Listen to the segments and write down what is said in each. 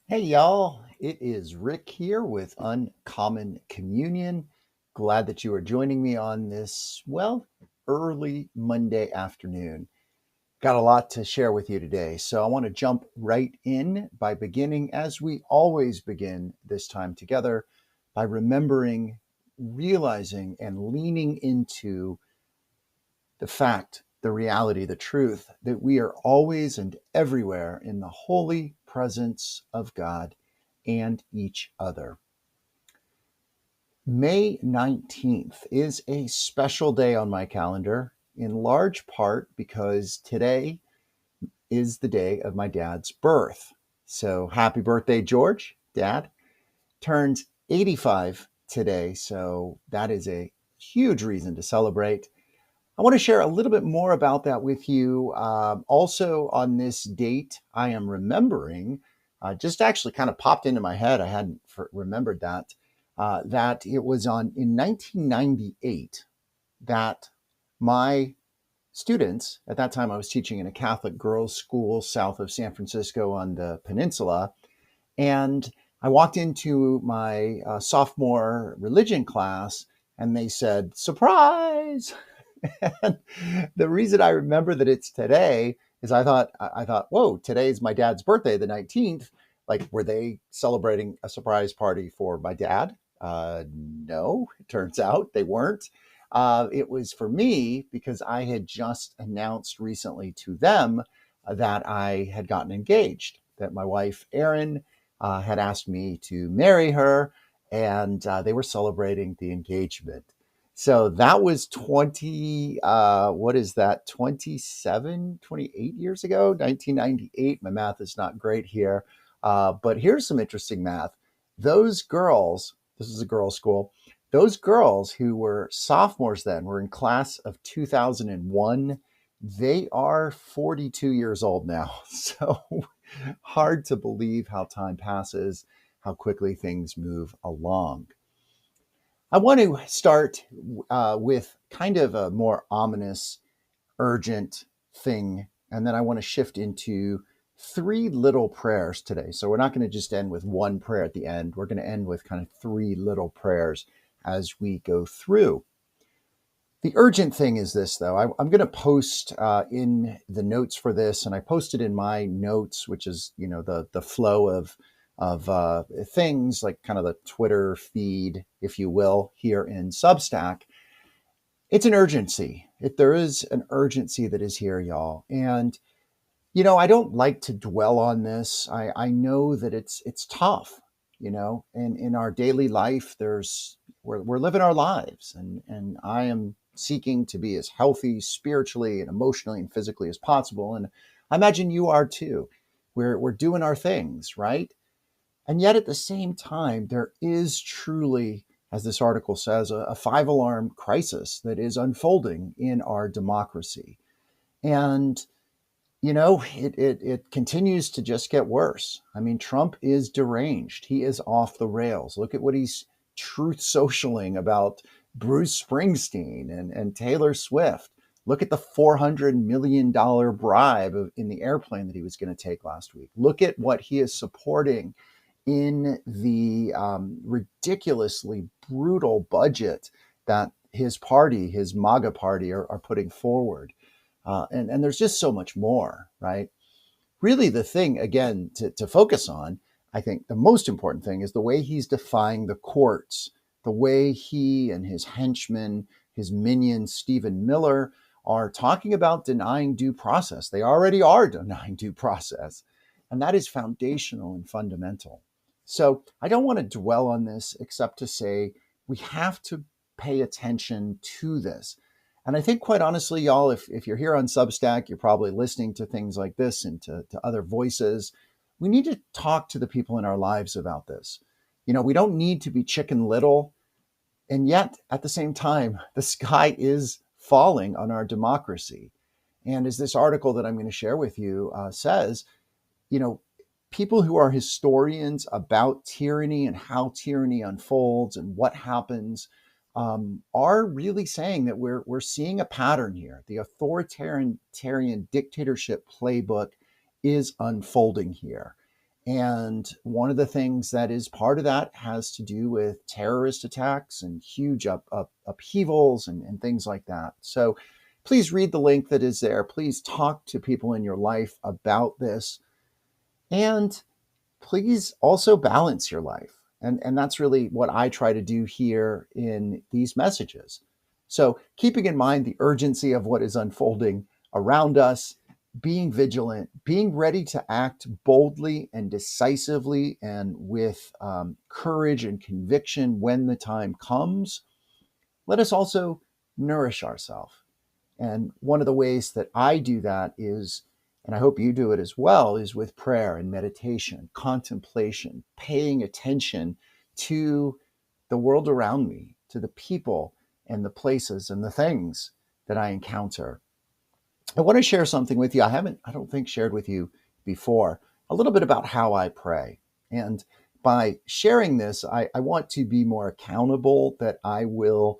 Hey, y'all. It is Rick here with Uncommon Communion. Glad that you are joining me on this, early Monday afternoon. Got a lot to share with you today. So I want to jump right in by beginning, as we always begin this time together, by remembering, realizing, and leaning into the fact, the reality, the truth that we are always and everywhere in the holy presence of God and each other. May 19th is a special day on my calendar, in large part because today is the day of my dad's birth. So happy birthday, George. Dad turns 85 today. So that is a huge reason to celebrate. I want to share a little bit more about that with you. Also, on this date, I am remembering, just actually kind of popped into my head. I hadn't remembered that, that it was in 1998 that my students, at that time I was teaching in a Catholic girls' school south of San Francisco on the peninsula, and I walked into my sophomore religion class and they said, "Surprise!" And the reason I remember that it's today is I thought, whoa, today's my dad's birthday, the 19th. Like, were they celebrating a surprise party for my dad? No, it turns out they weren't. It was for me because I had just announced recently to them that I had gotten engaged, that my wife, Erin, had asked me to marry her, and they were celebrating the engagement. So that was 20, what is that, 27, 28 years ago, 1998. My math is not great here. But here's some interesting math. Those girls, this is a girls' school, those girls who were sophomores then were in class of 2001. They are 42 years old now. So hard to believe how time passes, how quickly things move along. I want to start with kind of a more ominous, urgent thing, and then I want to shift into three little prayers today. So we're not going to just end with one prayer at the end. We're going to end with kind of three little prayers as we go through. The urgent thing is this, though. I'm going to post in the notes for this, and I posted in my notes, which is the flow of things like kind of the Twitter feed, if you will, here in Substack. It's an urgency. There is an urgency that is here, y'all, and I don't like to dwell on this. I know that it's tough, and in our daily life, we're living our lives, and I am seeking to be as healthy spiritually and emotionally and physically as possible, and I imagine you are too. We're doing our things, right? And yet at the same time, there is truly, as this article says, a five-alarm crisis that is unfolding in our democracy. And it continues to just get worse. I mean, Trump is deranged. He is off the rails. Look at what he's truth socialing about Bruce Springsteen and Taylor Swift. Look at the $400 million bribe in the airplane that he was going to take last week. Look at what he is supporting in the ridiculously brutal budget that his party, his MAGA party, are putting forward. And there's just so much more, right? Really, the thing, again, to focus on, I think the most important thing is the way he's defying the courts, the way he and his henchman, his minion, Stephen Miller, are talking about denying due process. They already are denying due process. And that is foundational and fundamental. So I don't want to dwell on this except to say we have to pay attention to this. And I think, quite honestly, y'all, if you're here on Substack, you're probably listening to things like this and to other voices. We need to talk to the people in our lives about this. We don't need to be Chicken Little. And yet, at the same time, the sky is falling on our democracy. And as this article that I'm going to share with you says, you know, people who are historians about tyranny and how tyranny unfolds and what happens are really saying that we're seeing a pattern here. The authoritarian dictatorship playbook is unfolding here. And one of the things that is part of that has to do with terrorist attacks and huge upheavals and things like that. So please read the link that is there. Please talk to people in your life about this. And please also balance your life. And that's really what I try to do here in these messages. So, keeping in mind the urgency of what is unfolding around us, being vigilant, being ready to act boldly and decisively and with courage and conviction when the time comes, let us also nourish ourselves. And one of the ways that I do that is, and I hope you do it as well, is with prayer and meditation, contemplation, paying attention to the world around me, to the people and the places and the things that I encounter. I want to share something with you. I don't think, shared with you before, a little bit about how I pray. And by sharing this, I want to be more accountable, that I will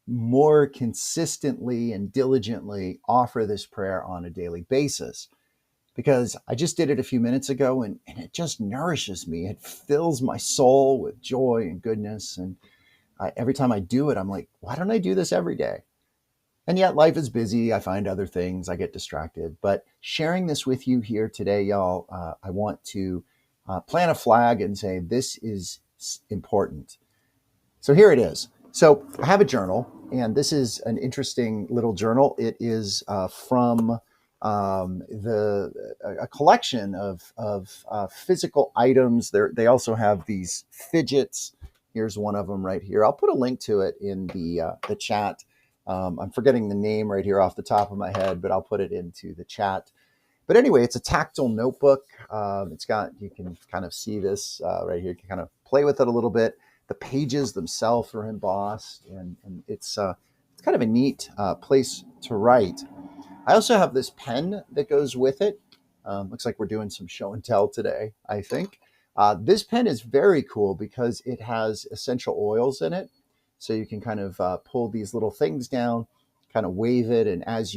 more consistently and diligently offer this prayer on a daily basis, because I just did it a few minutes ago, and it just nourishes me. It fills my soul with joy and goodness. And every time I do it, I'm like, why don't I do this every day? And yet life is busy. I find other things, I get distracted. But sharing this with you here today, y'all, I want to plant a flag and say this is important. So here it is. So I have a journal, and this is an interesting little journal. It is from a collection of physical items. They also have these fidgets. Here's one of them right here. I'll put a link to it in the chat. I'm forgetting the name right here off the top of my head, but I'll put it into the chat. But anyway, it's a tactile notebook. You can kind of see this right here. You can kind of play with it a little bit. The pages themselves are embossed, and it's kind of a neat place to write. I also have this pen that goes with it. Looks like we're doing some show and tell today, I think. This pen is very cool because it has essential oils in it. So you can kind of pull these little things down, kind of wave it, and as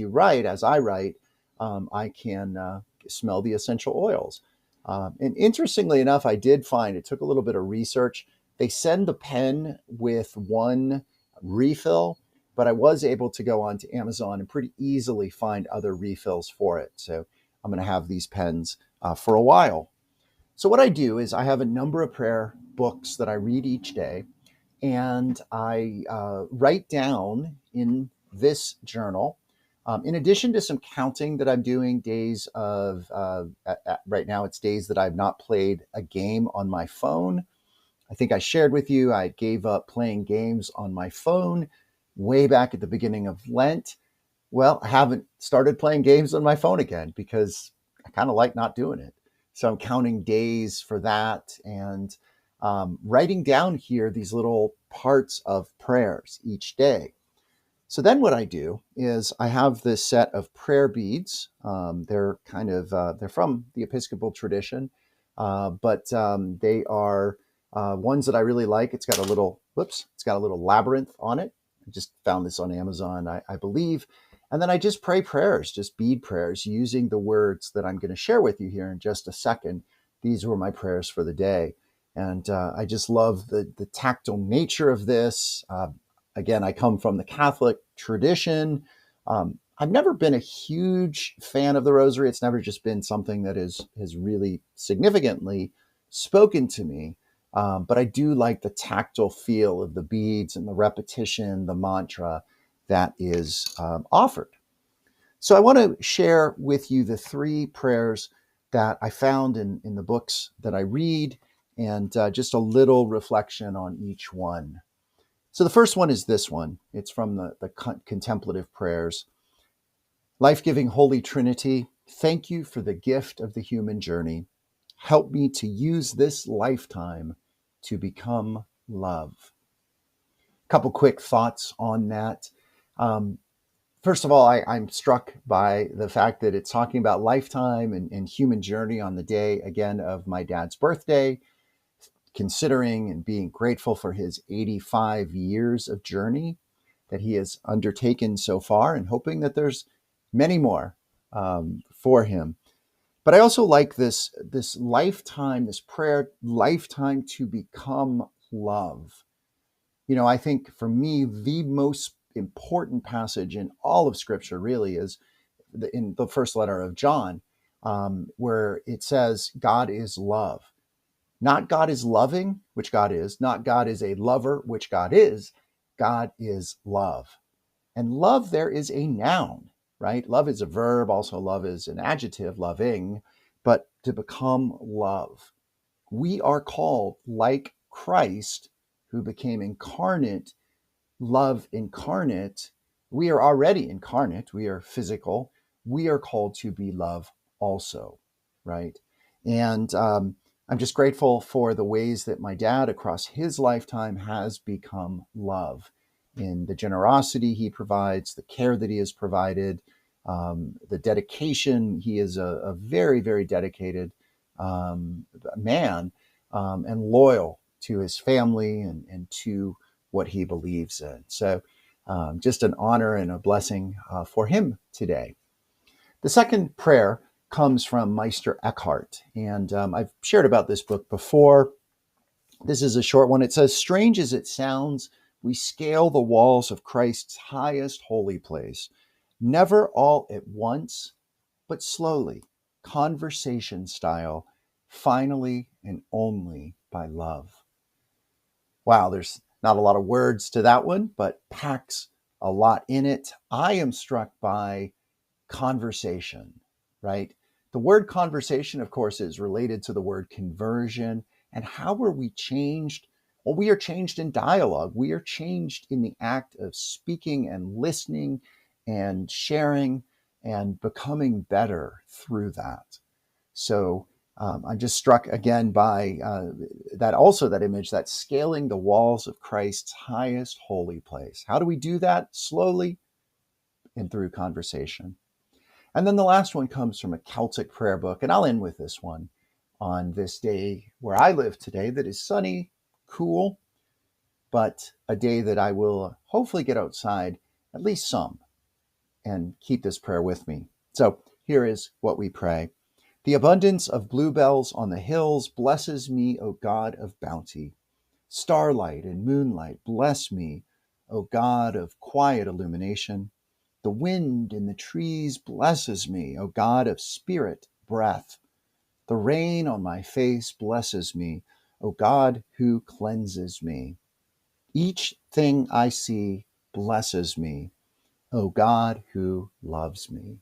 I write, I can smell the essential oils. And interestingly enough, I did find, it took a little bit of research. They send the pen with one refill, but I was able to go onto Amazon and pretty easily find other refills for it. So I'm going to have these pens for a while. So what I do is I have a number of prayer books that I read each day, and I write down in this journal, in addition to some counting that I'm doing, days of, right now it's days that I've not played a game on my phone. I think I shared with you, I gave up playing games on my phone way back at the beginning of Lent. Well, I haven't started playing games on my phone again because I kind of like not doing it. So I'm counting days for that, and writing down here these little parts of prayers each day. So then what I do is I have this set of prayer beads. They're from the Episcopal tradition, but they are ones that I really like. It's got a little labyrinth on it. I just found this on Amazon, I believe. And then I just pray prayers, just bead prayers, using the words that I'm going to share with you here in just a second. These were my prayers for the day. And I just love the tactile nature of this. Again, I come from the Catholic tradition. I've never been a huge fan of the rosary. It's never just been something that has really significantly spoken to me. But I do like the tactile feel of the beads and the repetition, the mantra that is offered. So I want to share with you the three prayers that I found in the books that I read, and just a little reflection on each one. So the first one is this one. It's from the contemplative prayers. Life-giving Holy Trinity, thank you for the gift of the human journey. Help me to use this lifetime to become love. A couple quick thoughts on that. First of all, I'm struck by the fact that it's talking about lifetime and human journey on the day, again, of my dad's birthday, considering and being grateful for his 85 years of journey that he has undertaken so far, and hoping that there's many more for him. But I also like this lifetime, this prayer, lifetime to become love. I think for me, the most important passage in all of Scripture really is in the first letter of John, where it says, God is love. Not God is loving, which God is, not God is a lover, which God is. God is love. And love there is a noun, right? Love is a verb. Also, love is an adjective, loving, but to become love. We are called, like Christ, who became incarnate, love incarnate. We are already incarnate. We are physical. We are called to be love also, right? And I'm just grateful for the ways that my dad across his lifetime has become love in the generosity he provides, the care that he has provided, the dedication. He is a very, very dedicated man, and loyal to his family and to what he believes in. So just an honor and a blessing for him today. The second prayer comes from Meister Eckhart, and I've shared about this book before. This is a short one. It says, strange as it sounds, we scale the walls of Christ's highest holy place, never all at once, but slowly, conversation style, finally and only by love. Wow, there's not a lot of words to that one, but packs a lot in it. I am struck by conversation, right? The word conversation, of course, is related to the word conversion. And how are we changed? Well, we are changed in dialogue. We are changed in the act of speaking and listening and sharing and becoming better through that. So I'm just struck again by that image, that scaling the walls of Christ's highest holy place. How do we do that? Slowly and through conversation. And then the last one comes from a Celtic prayer book, and I'll end with this one on this day where I live today that is sunny, cool, but a day that I will hopefully get outside at least some and keep this prayer with me. So here is what we pray. The abundance of bluebells on the hills blesses me, O God of bounty. Starlight and moonlight bless me, O God of quiet illumination. The wind in the trees blesses me, O God of spirit, breath. The rain on my face blesses me, O God who cleanses me. Each thing I see blesses me, O God who loves me.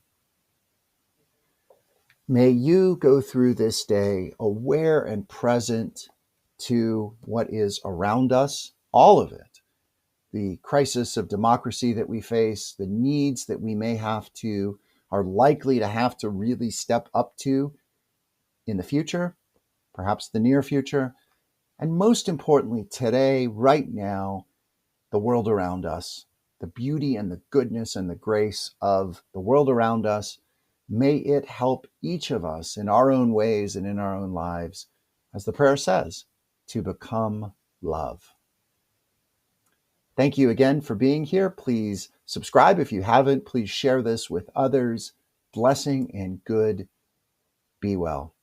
May you go through this day aware and present to what is around us, all of it. The crisis of democracy that we face, the needs that we are likely to have to really step up to in the future, perhaps the near future, and most importantly, today, right now, the world around us, the beauty and the goodness and the grace of the world around us. May it help each of us in our own ways and in our own lives, as the prayer says, to become love. Thank you again for being here. Please subscribe if you haven't. Please share this with others. Blessing and good. Be well.